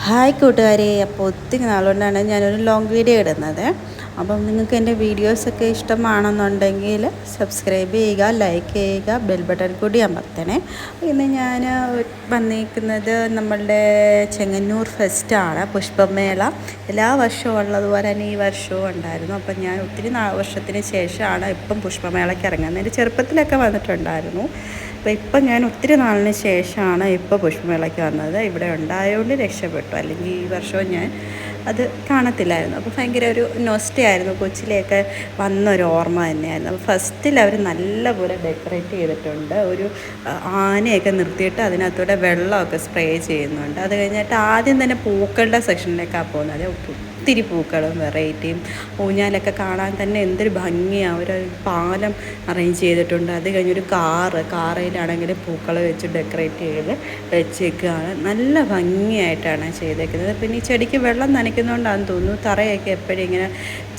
Hi കൂട്ടുകാരെ, അപ്പോൾ ഒത്തിരി നാളുകൊണ്ടാണ് ഞാനൊരു ലോങ് വീഡിയോ ഇടുന്നത്. അപ്പം നിങ്ങൾക്ക് എൻ്റെ വീഡിയോസൊക്കെ ഇഷ്ടമാണെന്നുണ്ടെങ്കിൽ സബ്സ്ക്രൈബ് ചെയ്യുക, ലൈക്ക് ചെയ്യുക, ബെൽ ബട്ടൺ കൂടി അമർത്തണേ. ഇന്ന് ഞാൻ വന്നിരിക്കുന്നത് നമ്മളുടെ ചെങ്ങന്നൂർ ഫെസ്റ്റാണ്, പുഷ്പമേള. എല്ലാ വർഷവും ഉള്ളതുപോലെ തന്നെ ഈ വർഷവും ഉണ്ടായിരുന്നു. അപ്പം ഞാൻ ഒത്തിരി വർഷത്തിന് ശേഷമാണ് ഇപ്പം പുഷ്പമേളയ്ക്ക് ഇറങ്ങുന്നത്. എൻ്റെ ചെറുപ്പത്തിലൊക്കെ വന്നിട്ടുണ്ടായിരുന്നു. അപ്പോൾ ഇപ്പം ഞാൻ ഒത്തിരി നാളിന് ശേഷമാണ് ഇപ്പോൾ പുഷ്പമേളയ്ക്ക് വന്നത്. ഇവിടെ ഉണ്ടായതുകൊണ്ട് രക്ഷപ്പെട്ടു, അല്ലെങ്കിൽ ഈ വർഷവും ഞാൻ അത് കാണത്തില്ലായിരുന്നു. അപ്പോൾ ഭയങ്കര ഒരു നൊസ്റ്റയായിരുന്നു, കൊച്ചിലെയൊക്കെ വന്നൊരു ഓർമ്മ തന്നെയായിരുന്നു. അപ്പോൾ ഫസ്റ്റിൽ അവർ നല്ലപോലെ ഡെക്കറേറ്റ് ചെയ്തിട്ടുണ്ട്. ഒരു ആനയൊക്കെ നിർത്തിയിട്ട് അതിനകത്തൂടെ വെള്ളമൊക്കെ സ്പ്രേ ചെയ്യുന്നുണ്ട്. അത് കഴിഞ്ഞിട്ട് ആദ്യം തന്നെ പൂക്കളുടെ സെക്ഷനിലേക്കാണ് പോകുന്നത്. ഒത്തിരി പൂക്കളും വെറൈറ്റിയും ഊഞ്ഞാലൊക്കെ കാണാൻ തന്നെ എന്തൊരു ഭംഗിയാണ്. ഒരു പാലം അറേഞ്ച് ചെയ്തിട്ടുണ്ട്. അത് കഴിഞ്ഞൊരു കാറയിലാണെങ്കിൽ പൂക്കൾ വെച്ച് ഡെക്കറേറ്റ് ചെയ്ത് വെച്ചേക്കുകയാണ്. നല്ല ഭംഗിയായിട്ടാണ് ചെയ്തേക്കുന്നത്. പിന്നെ ഈ ചെടിക്ക് വെള്ളം നനയ്ക്കുന്നതുകൊണ്ടാണെന്ന് തോന്നുന്നു തറയൊക്കെ എപ്പോഴും ഇങ്ങനെ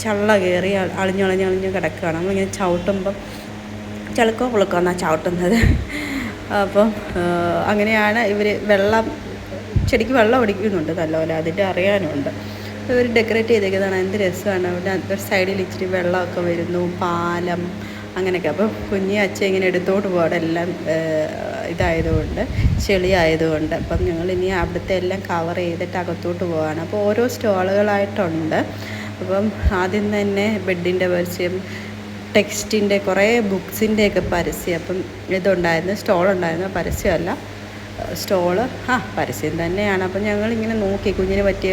ചള്ള കയറി അളിഞ്ഞ് കിടക്കുകയാണ്. നമ്മളിങ്ങനെ ചവിട്ടുമ്പം ചിളക്കോ പുളക്കോ എന്നാണ് ചവിട്ടുന്നത്. അപ്പം അങ്ങനെയാണ് ഇവർ ചെടിക്ക് വെള്ളം ഒടിക്കുന്നുണ്ട് നല്ലപോലെ, അതിൻ്റെ അറിയാനുണ്ട്. ഇവർ ഡെക്കറേറ്റ് ചെയ്തേക്കുന്നതാണ്. എന്ത് രസമാണ്. അവിടെ സൈഡിൽ ഇച്ചിരി വെള്ളമൊക്കെ വരുന്നു, പാലം അങ്ങനെയൊക്കെ. അപ്പോൾ കുഞ്ഞി അച്ഛൻ ഇങ്ങനെ എടുത്തോട്ട് പോകും, അവിടെ എല്ലാം ഇതായതുകൊണ്ട്, ചെളിയായതുകൊണ്ട്. അപ്പം ഞങ്ങൾ ഇനി അവിടുത്തെ എല്ലാം കവർ ചെയ്തിട്ട് അകത്തോട്ട് പോവുകയാണ്. അപ്പോൾ ഓരോ സ്റ്റോളുകളായിട്ടുണ്ട്. അപ്പം ആദ്യം തന്നെ ബെഡിൻ്റെ പരസ്യം, ടെക്സ്റ്റിൻ്റെ കുറേ ബുക്സിൻ്റെയൊക്കെ പരസ്യം. അപ്പം ഇതുണ്ടായിരുന്നു, സ്റ്റോളുണ്ടായിരുന്നു. പരസ്യമല്ല, പരസ്യം തന്നെയാണ്. അപ്പം ഞങ്ങളിങ്ങനെ നോക്കി കുഞ്ഞിന് പറ്റിയ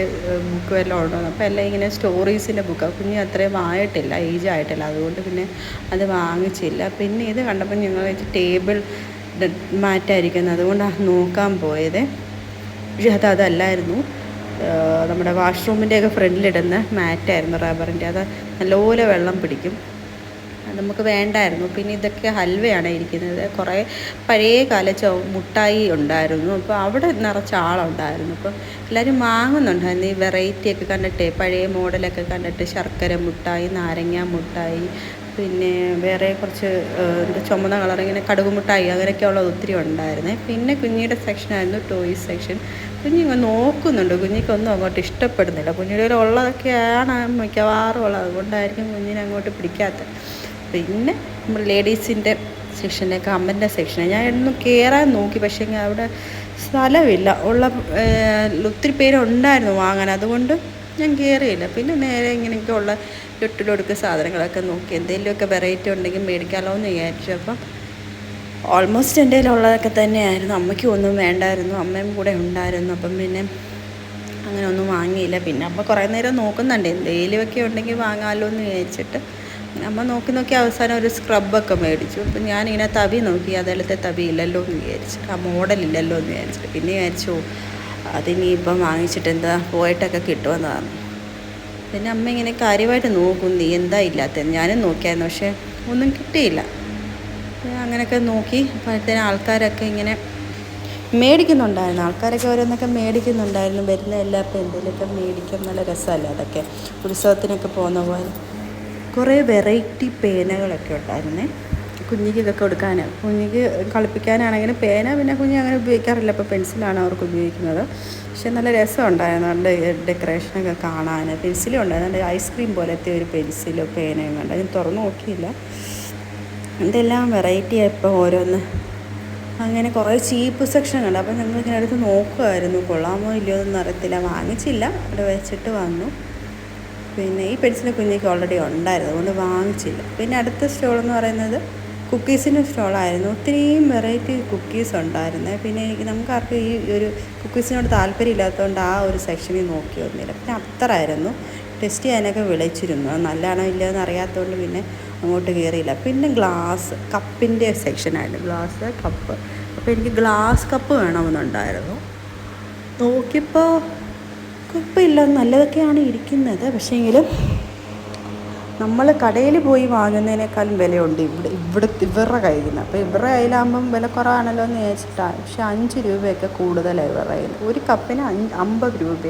ബുക്ക് വല്ലതും ഉണ്ടോ. അപ്പോൾ എല്ലാം ഇങ്ങനെ സ്റ്റോറീസിൻ്റെ ബുക്കാണ്. കുഞ്ഞ് അത്രയും ആയിട്ടില്ല, ഏജ് ആയിട്ടില്ല, അതുകൊണ്ട് പിന്നെ അത് വാങ്ങിച്ചില്ല. പിന്നെ ഇത് കണ്ടപ്പോൾ ഞങ്ങൾ ടേബിൾ മാറ്റായിരിക്കുന്നത്, അതുകൊണ്ടാണ് നോക്കാൻ പോയത്. പക്ഷേ അതല്ലായിരുന്നു, നമ്മുടെ വാഷ്റൂമിൻ്റെയൊക്കെ ഫ്രണ്ടിലിടുന്ന മാറ്റായിരുന്നു, റബ്ബറിൻ്റെ. അത് നല്ലപോലെ വെള്ളം പിടിക്കും, നമുക്ക് വേണ്ടായിരുന്നു. പിന്നെ ഇതൊക്കെ ഹൽവയാണ് ഇരിക്കുന്നത്. കുറേ പഴയ കാല മുട്ടായി ഉണ്ടായിരുന്നു. അപ്പോൾ അവിടെ നിറച്ച ആളുണ്ടായിരുന്നു. അപ്പോൾ എല്ലാവരും വാങ്ങുന്നുണ്ടായിരുന്നു ഈ വെറൈറ്റിയൊക്കെ കണ്ടിട്ട്, പഴയ മോഡലൊക്കെ കണ്ടിട്ട്. ശർക്കര മുട്ടായി, നാരങ്ങ മുട്ടായി, പിന്നെ വേറെ കുറച്ച് ചുമന്ന കളർ ഇങ്ങനെ കടുക് മുട്ടായി, അങ്ങനെയൊക്കെ ഉള്ളത് ഒത്തിരി ഉണ്ടായിരുന്നേ. പിന്നെ കുഞ്ഞിയുടെ സെക്ഷനായിരുന്നു, ടോയ്സ് സെക്ഷൻ. കുഞ്ഞിങ്ങ് നോക്കുന്നുണ്ട്, കുഞ്ഞിക്കൊന്നും അങ്ങോട്ട് ഇഷ്ടപ്പെടുന്നില്ല. കുഞ്ഞിയുടെ ഉള്ളതൊക്കെയാണ് മിക്കവാറും ഉള്ളത്, അതുകൊണ്ടായിരിക്കും കുഞ്ഞിനെ അങ്ങോട്ട് പിടിക്കാത്തത്. പിന്നെ നമ്മൾ ലേഡീസിൻ്റെ സെക്ഷനിലേക്ക്, അമ്മൻ്റെ സെക്ഷന് ഞാൻ എന്നും കയറാൻ നോക്കി, പക്ഷേ അവിടെ സ്ഥലമില്ല. ഒത്തിരി പേരുണ്ടായിരുന്നു വാങ്ങാൻ, അതുകൊണ്ട് ഞാൻ കയറിയില്ല. പിന്നെ നേരെ ഇങ്ങനെയൊക്കെ ഉള്ള ലുട്ടിലൊടുക്ക് സാധനങ്ങളൊക്കെ നോക്കി, എന്തെങ്കിലുമൊക്കെ വെറൈറ്റി ഉണ്ടെങ്കിൽ മേടിക്കാമല്ലോ എന്ന് വിചാരിച്ചു. അപ്പം ഓൾമോസ്റ്റ് എൻ്റെ കയ്യിലുള്ളതൊക്കെ തന്നെയായിരുന്നു. അമ്മയ്ക്കും ഒന്നും വേണ്ടായിരുന്നു, അമ്മയും കൂടെ ഉണ്ടായിരുന്നു. അപ്പം പിന്നെ അങ്ങനെ ഒന്നും വാങ്ങിയില്ല. പിന്നെ അമ്മ കുറേ നേരം നോക്കുന്നുണ്ട്, എന്തെങ്കിലുമൊക്കെ ഉണ്ടെങ്കിൽ വാങ്ങാമല്ലോ എന്ന് വിചാരിച്ചിട്ട് അമ്മ നോക്കി അവസാനം ഒരു സ്ക്രബൊക്കെ മേടിച്ചു. അപ്പം ഞാനിങ്ങനെ തവി നോക്കി, അതിലത്തെ തവി ഇല്ലല്ലോ എന്ന് വിചാരിച്ചിട്ട്, ആ മോഡലില്ലല്ലോ എന്ന് വിചാരിച്ചിട്ട് പിന്നെ വിചാരിച്ചു അതിനിപ്പം വാങ്ങിച്ചിട്ട് എന്താ, പോയിട്ടൊക്കെ കിട്ടുമെന്നതാണ്. പിന്നെ അമ്മ ഇങ്ങനെ കാര്യമായിട്ട് നോക്കും, നീ എന്താ ഇല്ലാത്തത്. ഞാനും നോക്കിയായിരുന്നു, പക്ഷേ ഒന്നും കിട്ടിയില്ല. അങ്ങനെയൊക്കെ നോക്കി അപ്പോഴത്തേനും ആൾക്കാരൊക്കെ ഇങ്ങനെ മേടിക്കുന്നുണ്ടായിരുന്നു. ആൾക്കാരൊക്കെ ഓരോന്നൊക്കെ മേടിക്കുന്നുണ്ടായിരുന്നു. വരുന്ന എല്ലാവർക്കും എന്തെങ്കിലുമൊക്കെ മേടിക്കും, നല്ല രസമല്ലേ അതൊക്കെ, ഉത്സവത്തിനൊക്കെ പോകുന്ന പോലെ. കുറേ വെറൈറ്റി പേനകളൊക്കെ ഉണ്ടായിരുന്നേ, കുഞ്ഞിക്ക് ഇതൊക്കെ കൊടുക്കാൻ. കുഞ്ഞിക്ക് കളിപ്പിക്കാനാണെങ്കിലും പേന പിന്നെ കുഞ്ഞ് അങ്ങനെ ഉപയോഗിക്കാറില്ല, ഇപ്പോൾ പെൻസിലാണ് അവർക്ക് ഉപയോഗിക്കുന്നത്. പക്ഷെ നല്ല രസമുണ്ടായിരുന്നു അവരുടെ ഡെക്കറേഷനൊക്കെ കാണാൻ. പെൻസിലും ഉണ്ടായിരുന്നു, ഐസ്ക്രീം പോലത്തെ ഒരു പെൻസിലോ പേനയും കണ്ട്. ഞാൻ തുറന്നു നോക്കിയില്ല. ഇതെല്ലാം വെറൈറ്റിയാണ് ഇപ്പോൾ ഓരോന്ന്. അങ്ങനെ കുറേ ചീപ്പ് സെക്ഷൻ കണ്ടു. അപ്പോൾ ഞങ്ങളിങ്ങനെ അടുത്ത് നോക്കുമായിരുന്നു, കൊള്ളാമോ ഇല്ലയോ എന്നൊന്നും അറിയത്തില്ല. വാങ്ങിച്ചില്ല, അവിടെ വെച്ചിട്ട് വന്നു. പിന്നെ ഈ പെൻസിൽ കുഞ്ഞിക്ക് ഓൾറെഡി ഉണ്ടായിരുന്നു, അതുകൊണ്ട് വാങ്ങിച്ചില്ല. പിന്നെ അടുത്ത സ്റ്റോളെന്ന് പറയുന്നത് കുക്കീസിൻ്റെ സ്റ്റോളായിരുന്നു. ഒത്തിരിയും വെറൈറ്റി കുക്കീസ് ഉണ്ടായിരുന്നു. പിന്നെ നമുക്കാർക്കും ഈ ഒരു കുക്കീസിനോട് താല്പര്യമില്ലാത്തതുകൊണ്ട് ആ ഒരു സെക്ഷനിൽ നോക്കി വന്നില്ല. പിന്നെ അത്രയായിരുന്നു, ടെസ്റ്റ് ചെയ്യാനൊക്കെ വിളിച്ചിരുന്നു. നല്ലതാണോ ഇല്ലയെന്ന് അറിയാത്തതുകൊണ്ട് പിന്നെ അങ്ങോട്ട് കയറിയില്ല. പിന്നെ കപ്പിൻ്റെ സെക്ഷനായിരുന്നു, ഗ്ലാസ് കപ്പ്. അപ്പോൾ എനിക്ക് ഗ്ലാസ് കപ്പ് വേണമെന്നുണ്ടായിരുന്നു. നോക്കിയപ്പോൾ കുഴപ്പമില്ല, നല്ലതൊക്കെയാണ് ഇരിക്കുന്നത്. പക്ഷേങ്കിലും നമ്മൾ കടയിൽ പോയി വാങ്ങുന്നതിനേക്കാളും വിലയുണ്ട് ഇവരുടെ കയ്യിൽ നിന്ന്. അപ്പോൾ ഇവരുടെ കയ്യിലാകുമ്പം വില കുറവാണല്ലോ എന്ന് വിചാരിച്ചിട്ടാണ്. പക്ഷേ 5 രൂപയൊക്കെ കൂടുതലാണ് ഇവരുടെ കയ്യിൽ. ഒരു കപ്പിന് 50 രൂപ.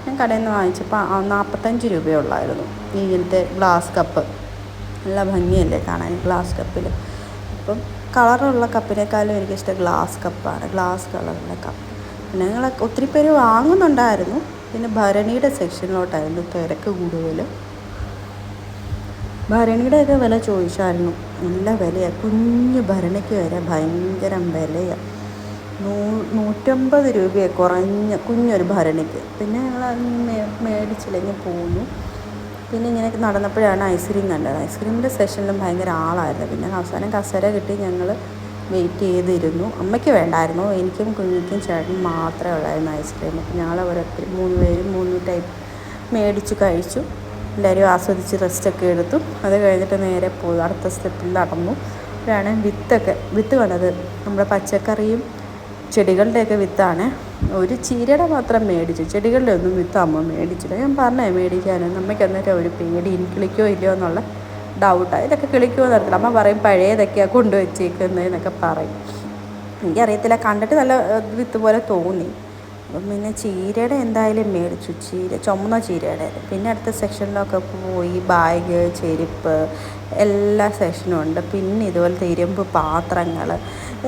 ഞാൻ കടയിൽ നിന്ന് വാങ്ങിച്ചപ്പോൾ 45 രൂപയുള്ളായിരുന്നു ഇങ്ങനത്തെ ഗ്ലാസ് കപ്പ്. നല്ല ഭംഗിയല്ലേ കാണാൻ ഗ്ലാസ് കപ്പിൽ. അപ്പം കളറുള്ള കപ്പിനേക്കാളും എനിക്കിഷ്ടം ഗ്ലാസ് കപ്പാണ്, ഗ്ലാസ് കളറുള്ള കപ്പ്. പിന്നെ ഞങ്ങളൊക്കെ ഒത്തിരി പേര് വാങ്ങുന്നുണ്ടായിരുന്നു. പിന്നെ ഭരണിയുടെ സെക്ഷനിലോട്ടായിരുന്നു തിരക്ക് കൂടുതൽ. ഭരണിയുടെയൊക്കെ വില ചോദിച്ചായിരുന്നു. നല്ല വിലയാണ്. കുഞ്ഞ് ഭരണിക്ക് വരെ ഭയങ്കര വിലയാണ്. 150 രൂപയാണ് കുറഞ്ഞ കുഞ്ഞൊരു ഭരണിക്ക്. പിന്നെ ഞങ്ങൾ മേടിച്ചില്ലെങ്കിൽ പോന്നു. പിന്നെ ഇങ്ങനെ നടന്നപ്പോഴാണ് ഐസ്ക്രീം കണ്ടത്. ഐസ്ക്രീമിൻ്റെ സെഷനിലും ഭയങ്കര ആളായിരുന്നു. പിന്നെ അവസാനം കസേര കിട്ടി ഞങ്ങൾ വെയിറ്റ് ചെയ്തിരുന്നു. അമ്മയ്ക്ക് വേണ്ടായിരുന്നു, എനിക്കും കുഞ്ഞിക്കും ചേട്ടനും മാത്രമേ ഉള്ളായിരുന്നു ഐസ്ക്രീം. അപ്പോൾ ഞങ്ങൾ ഓരോരുത്തർ 3 പേരും 3 ടൈപ്പ് മേടിച്ച് കഴിച്ചു. എല്ലാവരും ആസ്വദിച്ച് റെസ്റ്റൊക്കെ എടുത്തു. അത് കഴിഞ്ഞിട്ട് നേരെ പോയി അടുത്ത സ്റ്റെപ്പിൽ നടന്നു. അപ്പോഴാണ് വിത്ത് കണ്ടത്. നമ്മുടെ പച്ചക്കറിയും ചെടികളുടെയൊക്കെ വിത്താണ്. ഒരു ചീരയുടെ മാത്രം മേടിച്ചു, ചെടികളുടെ ഒന്നും വിത്ത് അമ്മ മേടിച്ചില്ല. ഞാൻ പറഞ്ഞേ മേടിക്കാനെന്ന്. അമ്മയ്ക്ക് അന്നേരം ഒരു പേടി, ഇനി കിളിക്കോ ഇല്ലയോ എന്നുള്ള ഡൗട്ടാണ്. ഇതൊക്കെ കിളിക്കുമോ എന്നറിയത്തില്ല. അമ്മ പറയും പഴയതൊക്കെയാണ് കൊണ്ടുവച്ചേക്കുന്നതെന്നൊക്കെ പറയും. എനിക്കറിയത്തില്ല, കണ്ടിട്ട് നല്ല വിത്ത് പോലെ തോന്നി. അപ്പം പിന്നെ ചീരയുടെ എന്തായാലും മേടിച്ചു. ചുമന്ന ചീരയുടെ. പിന്നെ അടുത്ത സെക്ഷനിലൊക്കെ പോയി ബാഗ്, ചെരുപ്പ്, എല്ലാ സെക്ഷനും ഉണ്ട്. പിന്നെ ഇതുപോലത്തെ ഇരുമ്പ് പാത്രങ്ങൾ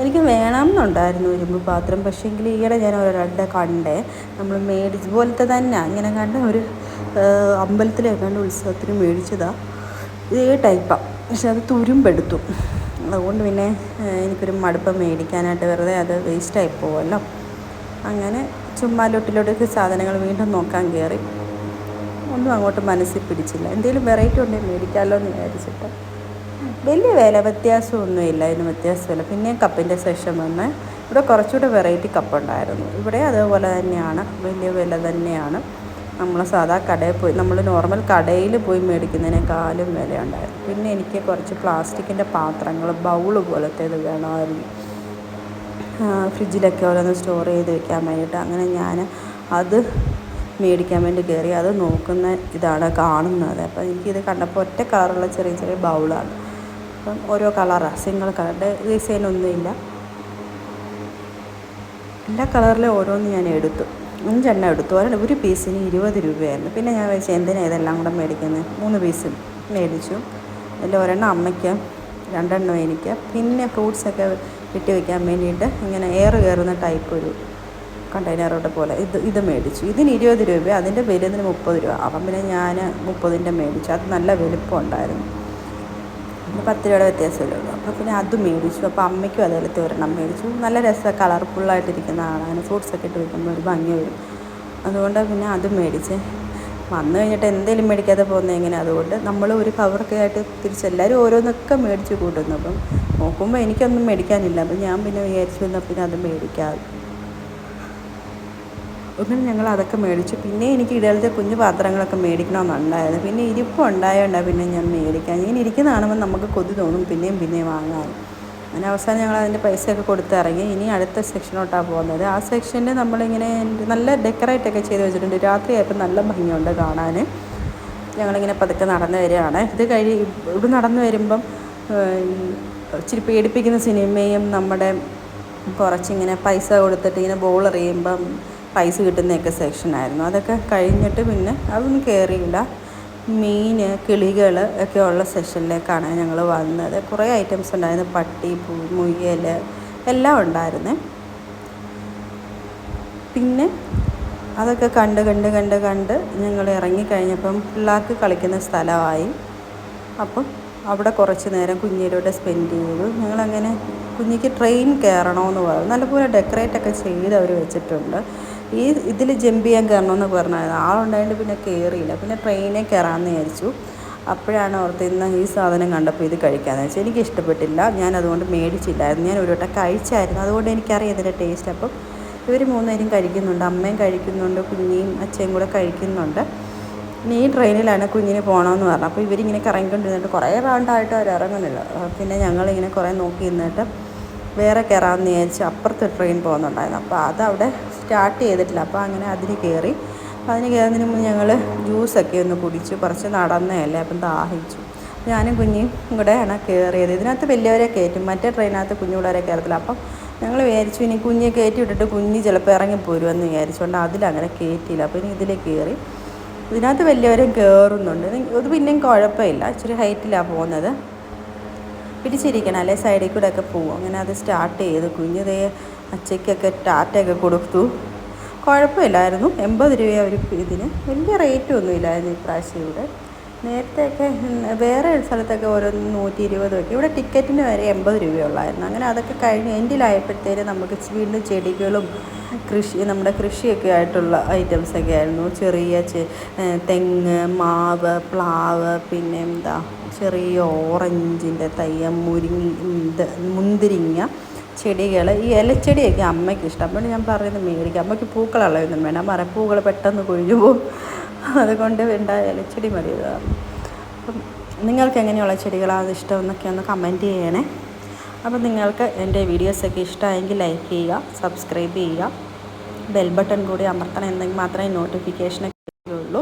എനിക്ക് വേണമെന്നുണ്ടായിരുന്നു, ഇരുമ്പ് പാത്രം. പക്ഷേങ്കിൽ ഈയിടെ ഞാൻ ഒരാളുടെ കണ്ടേ, നമ്മൾ മേടിച്ച പോലത്തെ തന്നെ ഇങ്ങനെ കണ്ട ഒരു അമ്പലത്തിലേക്ക് കണ്ട് ഉത്സവത്തിന് മേടിച്ചതാണ്. ഇതേ ടൈപ്പാണ്, പക്ഷെ അത് തുരുമ്പെടുത്തു. അതുകൊണ്ട് പിന്നെ എനിക്കൊരു മടുപ്പം മേടിക്കാനായിട്ട്. വെറുതെ അത് വേസ്റ്റായി പോകുമല്ലോ. അങ്ങനെ ചുമ്മാ ലൊട്ടിലൊട്ടിക്ക് സാധനങ്ങൾ വീണ്ടും നോക്കാൻ കയറി. ഒന്നും അങ്ങോട്ട് മനസ്സിൽ പിടിച്ചില്ല. എന്തെങ്കിലും വെറൈറ്റി ഉണ്ടെങ്കിൽ മേടിക്കാമല്ലോ എന്ന് വിചാരിച്ചിട്ട്. വലിയ വില വ്യത്യാസമൊന്നുമില്ല, അതിന് വ്യത്യാസമില്ല. പിന്നെ കപ്പിൻ്റെ സെക്ഷൻ വന്ന് ഇവിടെ കുറച്ചുകൂടെ വെറൈറ്റി കപ്പുണ്ടായിരുന്നു. ഇവിടെ അതേപോലെ തന്നെയാണ്, വലിയ വില തന്നെയാണ്. നമ്മൾ സാധാ കടയിൽ പോയി, നമ്മൾ നോർമൽ കടയിൽ പോയി മേടിക്കുന്നതിനേക്കാളും വിലയുണ്ടായിരുന്നു. പിന്നെ എനിക്ക് കുറച്ച് പ്ലാസ്റ്റിക്കിൻ്റെ പാത്രങ്ങൾ, ബൗള് പോലത്തേത് വേണമായിരുന്നു, ഫ്രിഡ്ജിലൊക്കെ ഓരോന്ന് സ്റ്റോർ ചെയ്ത് വെക്കാൻ വേണ്ടിയിട്ട്. അങ്ങനെ ഞാൻ അത് മേടിക്കാൻ വേണ്ടി കയറി. അത് നോക്കുന്ന ഇതാണ് കാണുന്നത്. അപ്പോൾ എനിക്കിത് കണ്ടപ്പോൾ ഒറ്റ കളറുള്ള ചെറിയ ചെറിയ ബൗളാണ്. അപ്പം ഓരോ കളറാണ്, സിംഗിൾ കളറിൻ്റെ ഡിസൈനൊന്നുമില്ല. എല്ലാ കളറിലും ഓരോന്ന് ഞാൻ എടുത്തു. 5 എണ്ണം എടുത്തു. ഒരു പീസിന് 20 രൂപയായിരുന്നു. പിന്നെ ഞാൻ വെച്ചാൽ എന്തിനാണ് ഇതെല്ലാം കൂടെ മേടിക്കുന്നത്, 3 പീസ് മേടിച്ചു. അതിൽ ഒരെണ്ണം അമ്മയ്ക്ക്, 2 എണ്ണം എനിക്ക്. പിന്നെ ഫ്രൂട്ട്സൊക്കെ ഇട്ട് വയ്ക്കാൻ വേണ്ടിയിട്ട് ഇങ്ങനെ എയർ കയറുന്ന ടൈപ്പ് ഒരു കണ്ടെയ്നറോടെ പോലെ ഇത് മേടിച്ചു. ഇതിന് 20 രൂപ, അതിൻ്റെ വലുതിന് 30 രൂപ. അപ്പം പിന്നെ ഞാൻ 30ൻ്റെ മേടിച്ചു. അത് നല്ല വലുപ്പം ഉണ്ടായിരുന്നു. പിന്നെ 10 രൂപയുടെ വ്യത്യാസമല്ലേ ഉള്ളൂ. അപ്പോൾ പിന്നെ അത് മേടിച്ചു. അപ്പോൾ അമ്മയ്ക്കും അതേലത്തെ ഒരെണ്ണം മേടിച്ചു. നല്ല രസമാണ്, കളർഫുള്ളായിട്ടിരിക്കുന്ന ആളാണ്. ഫ്രൂട്ട്സൊക്കെ ഇട്ട് വയ്ക്കുമ്പോൾ ഒരു ഭംഗി വരും. അതുകൊണ്ട് പിന്നെ അത് മേടിച്ച് വന്നു കഴിഞ്ഞിട്ട് എന്തെങ്കിലും മേടിക്കാതെ പോകുന്നത് എങ്ങനെ. അതുകൊണ്ട് നമ്മൾ ഒരു കവറൊക്കെ ആയിട്ട് തിരിച്ചെല്ലാവരും ഓരോന്നൊക്കെ മേടിച്ച് കൂട്ടുന്നു. അപ്പം നോക്കുമ്പോൾ എനിക്കൊന്നും മേടിക്കാനില്ല. അപ്പം ഞാൻ പിന്നെ വിചാരിച്ചു എന്നാൽ പിന്നെ അത് മേടിക്കാതെ. അങ്ങനെ ഞങ്ങൾ അതൊക്കെ മേടിച്ചു. പിന്നെ എനിക്ക് ഇടയിലത്തെ കുഞ്ഞു പാത്രങ്ങളൊക്കെ മേടിക്കണമെന്നുണ്ടായിരുന്നു. പിന്നെ ഇരിപ്പം ഉണ്ടായതുകൊണ്ടാണ് പിന്നെ ഞാൻ മേടിക്കാൻ. ഇങ്ങനെ ഇരിക്കുന്ന കാണുമ്പോൾ നമുക്ക് കൊതി തോന്നും പിന്നെയും വാങ്ങാൻ. അങ്ങനെ അവസാനം ഞങ്ങൾ അതിൻ്റെ പൈസയൊക്കെ കൊടുത്ത് ഇറങ്ങി. ഇനി അടുത്ത സെക്ഷനോട്ടാണ് പോകുന്നത്. ആ സെക്ഷനിൽ നമ്മളിങ്ങനെ നല്ല ഡെക്കറേറ്റൊക്കെ ചെയ്ത് വെച്ചിട്ടുണ്ട്. രാത്രിയായപ്പോൾ നല്ല ഭംഗിയുണ്ട് കാണാൻ. ഞങ്ങളിങ്ങനെ പതുക്കെ നടന്നു വരികയാണ്. ഇവിടെ നടന്നു വരുമ്പം ഇച്ചിരി പേടിപ്പിക്കുന്ന സിനിമയും നമ്മുടെ കുറച്ചിങ്ങനെ പൈസ കൊടുത്തിട്ട് ഇങ്ങനെ ബോൾ എറിയുമ്പം പൈസ കിട്ടുന്നതൊക്കെ സെക്ഷനായിരുന്നു. അതൊക്കെ കഴിഞ്ഞിട്ട് പിന്നെ അതൊന്നും കയറിയില്ല. മീൻ, കിളികൾ ഒക്കെ ഉള്ള സെക്ഷനിലേക്കാണ് ഞങ്ങൾ വന്നത്. കുറേ ഐറ്റംസ് ഉണ്ടായിരുന്നു. പട്ടി, മുയൽ എല്ലാം ഉണ്ടായിരുന്നു. പിന്നെ അതൊക്കെ കണ്ട് ഞങ്ങൾ ഇറങ്ങിക്കഴിഞ്ഞപ്പം പിള്ളേർക്ക് കളിക്കുന്ന സ്ഥലമായി. അപ്പം അവിടെ കുറച്ച് നേരം കുഞ്ഞിലൂടെ സ്പെൻഡ് ചെയ്തു. ഞങ്ങളങ്ങനെ കുഞ്ഞിക്ക് ട്രെയിൻ കയറണമെന്ന് പറഞ്ഞു. നല്ലപോലെ ഡെക്കറേറ്റൊക്കെ ചെയ്ത് അവർ വെച്ചിട്ടുണ്ട്. ഇതിൽ ജമ്പ് ചെയ്യാൻ കയറണമെന്ന് പറഞ്ഞായിരുന്നു. ആളുണ്ടായിട്ട് പിന്നെ കയറിയില്ല. പിന്നെ ട്രെയിനിൽ കയറാമെന്ന് വിചാരിച്ചു. അപ്പോഴാണ് ഓർത്ത് ഇന്ന് ഈ സാധനം കണ്ടപ്പോൾ ഇത് കഴിക്കാമെന്ന് വെച്ചാൽ. എനിക്ക് ഇഷ്ടപ്പെട്ടില്ല, ഞാൻ അതുകൊണ്ട് മേടിച്ചില്ലായിരുന്നു. ഞാൻ ഒരു വട്ടം കഴിച്ചായിരുന്നു, അതുകൊണ്ട് എനിക്കറിയാം ഇതിൻ്റെ ടേസ്റ്റ്. അപ്പം ഇവർ 3 പേരും കഴിക്കുന്നുണ്ട്, അമ്മയും കഴിക്കുന്നുണ്ട്, കുഞ്ഞിയും അച്ഛയും കൂടെ കഴിക്കുന്നുണ്ട്. ഇനി ഈ ട്രെയിനിലാണ് കുഞ്ഞിന് പോകണമെന്ന് പറഞ്ഞു. അപ്പോൾ ഇവരിങ്ങനെ കറങ്ങിക്കൊണ്ടിരുന്നിട്ട് കുറേ റൗണ്ടായിട്ട് അവർ ഇറങ്ങുന്നില്ല. പിന്നെ ഞങ്ങളിങ്ങനെ കുറേ നോക്കി നിന്നിട്ട് വേറെ കയറാമെന്ന് വിചാരിച്ച് അപ്പുറത്ത് ട്രെയിൻ പോകുന്നുണ്ടായിരുന്നു. അപ്പോൾ അതവിടെ സ്റ്റാർട്ട് ചെയ്തിട്ടില്ല. അപ്പോൾ അങ്ങനെ അതിന് കയറി. അതിന് കയറുന്നതിന് മുമ്പ് ഞങ്ങൾ ജ്യൂസൊക്കെ ഒന്ന് കുടിച്ചു. കുറച്ച് നടന്നതല്ലേ, അപ്പം ദാഹിച്ചു. ഞാനും കുഞ്ഞും കൂടെയാണ് കയറിയത്. ഇതിനകത്ത് വലിയവരെ കയറ്റും, മറ്റേ ട്രെയിനകത്ത് കുഞ്ഞു പിള്ളേരെ കയറത്തില്ല. അപ്പം ഞങ്ങൾ വിചാരിച്ചു ഇനി കുഞ്ഞെ കയറ്റി വിട്ടിട്ട് കുഞ്ഞ് ചിലപ്പോൾ ഇറങ്ങിപ്പോരുമെന്ന് വിചാരിച്ചുകൊണ്ട് അതിലങ്ങനെ കയറ്റിയില്ല. അപ്പോൾ ഇനി ഇതിൽ കയറി. ഇതിനകത്ത് വലിയവരും കയറുന്നുണ്ട്. ഇത് പിന്നെയും കുഴപ്പമില്ല, ഇച്ചിരി ഹൈറ്റിലാണ് പോകുന്നത്. പിടിച്ചിരിക്കണം, അല്ലെ സൈഡിൽ കൂടെ ഒക്കെ പോകും. അങ്ങനെ അത് സ്റ്റാർട്ട് ചെയ്തു. കുഞ്ഞിതേ അച്ചയ്ക്കൊക്കെ ടാറ്റയൊക്കെ കൊടുത്തു. കുഴപ്പമില്ലായിരുന്നു. 80 രൂപ ഒരു ഇതിന്, വലിയ റേറ്റ് ഒന്നും ഇല്ലായിരുന്നു ഇപ്രാവശ്യം ഇവിടെ. നേരത്തെയൊക്കെ വേറെ ഒരു സ്ഥലത്തൊക്കെ ഓരോന്ന് 120 ഒക്കെ, ഇവിടെ ടിക്കറ്റിന് വരെ 80 രൂപയുള്ളായിരുന്നു. അങ്ങനെ അതൊക്കെ കഴിഞ്ഞ് എൻഡിലായപ്പോഴത്തേന് നമുക്ക് വീണ്ടും ചെടികളും നമ്മുടെ കൃഷിയൊക്കെ ആയിട്ടുള്ള ഐറ്റംസൊക്കെ ആയിരുന്നു. ചെറിയ തെങ്ങ്, മാവ്, പ്ലാവ്, പിന്നെ എന്താ ചെറിയ ഓറഞ്ചിൻ്റെ തയ്യ, മുന്തിരിങ്ങ ചെടികൾ. ഈ ഇലച്ചെടിയൊക്കെ അമ്മയ്ക്ക് ഇഷ്ടം. അപ്പോൾ ഞാൻ പറയുന്നത് മേടിക്കാം, അമ്മയ്ക്ക് പൂക്കളുള്ളതൊന്നും വേണം, മരപ്പൂക്കൾ പെട്ടെന്ന് കൊഴിഞ്ഞു പോകും, അതുകൊണ്ട് വേണ്ട ഇലച്ചെടി മതി. അപ്പം നിങ്ങൾക്ക് എങ്ങനെയുള്ള ചെടികളാണ് ഇഷ്ടമെന്നൊക്കെ ഒന്ന് കമൻറ്റ് ചെയ്യണേ. അപ്പം നിങ്ങൾക്ക് എൻ്റെ വീഡിയോസൊക്കെ ഇഷ്ടമായെങ്കിൽ ലൈക്ക് ചെയ്യുക, സബ്സ്ക്രൈബ് ചെയ്യുക, ബെൽ ബട്ടൺ കൂടി അമർത്തണം, എന്നെങ്കിൽ മാത്രമേ നോട്ടിഫിക്കേഷനൊക്കെ ഉള്ളൂ.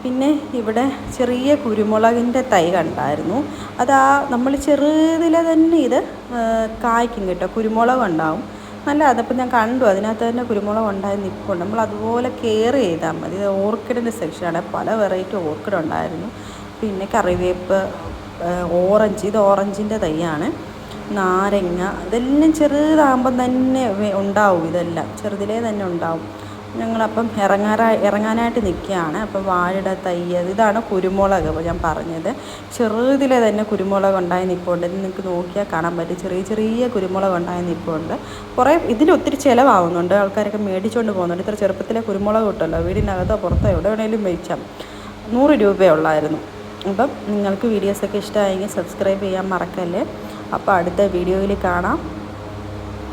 പിന്നെ ഇവിടെ ചെറിയ കുരുമുളകിൻ്റെ തൈ കണ്ടായിരുന്നു. നമ്മൾ ചെറുതിലെ തന്നെ ഇത് കായ്ക്കും കേട്ടോ, കുരുമുളക് ഉണ്ടാവും നല്ല. അതപ്പോൾ ഞാൻ കണ്ടു, അതിനകത്ത് തന്നെ കുരുമുളക് ഉണ്ടായി നിൽപ്പുണ്ട്. നമ്മൾ അതുപോലെ കെയർ ചെയ്താൽ മതി. ഇത് ഓർക്കിഡിൻ്റെ സെക്ഷനാണ്, പല വെറൈറ്റി ഓർക്കിഡ് ഉണ്ടായിരുന്നു. പിന്നെ കറിവേപ്പ്, ഓറഞ്ച്, ഇത് ഓറഞ്ചിൻ്റെ തൈയാണ്. നാരങ്ങ, ഇതെല്ലാം ചെറുതാകുമ്പം തന്നെ ഉണ്ടാവും, ഇതെല്ലാം ചെറുതിലേ തന്നെ ഉണ്ടാവും. ഞങ്ങളപ്പം ഇറങ്ങാനായിട്ട് നിൽക്കുകയാണ്. അപ്പം വാഴയുടെ തൈ, ഇതാണ് കുരുമുളക്. അപ്പോൾ ഞാൻ പറഞ്ഞത് ചെറുതിലെ തന്നെ കുരുമുളക് ഉണ്ടായി നിൽപ്പുണ്ട്. നിങ്ങൾക്ക് നോക്കിയാൽ കാണാൻ പറ്റും, ചെറിയ ചെറിയ കുരുമുളക് ഉണ്ടായി നിൽപ്പുണ്ട്. കുറേ ഇതിലൊത്തിരി ചിലവാകുന്നുണ്ട്, ആൾക്കാരൊക്കെ മേടിച്ചുകൊണ്ട് പോകുന്നുണ്ട്. ഇത്ര ചെറുപ്പത്തിലെ കുരുമുളക് കിട്ടുമല്ലോ, വീടിനകത്തോ പുറത്തോ എവിടെ വേണേലും മേടിച്ചാൽ 100 രൂപയുള്ളായിരുന്നു. അപ്പം നിങ്ങൾക്ക് വീഡിയോസൊക്കെ ഇഷ്ടമായെങ്കിൽ സബ്സ്ക്രൈബ് ചെയ്യാൻ മറക്കല്ലേ. അപ്പോൾ അടുത്ത വീഡിയോയിൽ കാണാം.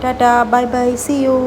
Tata, bye bye, see U.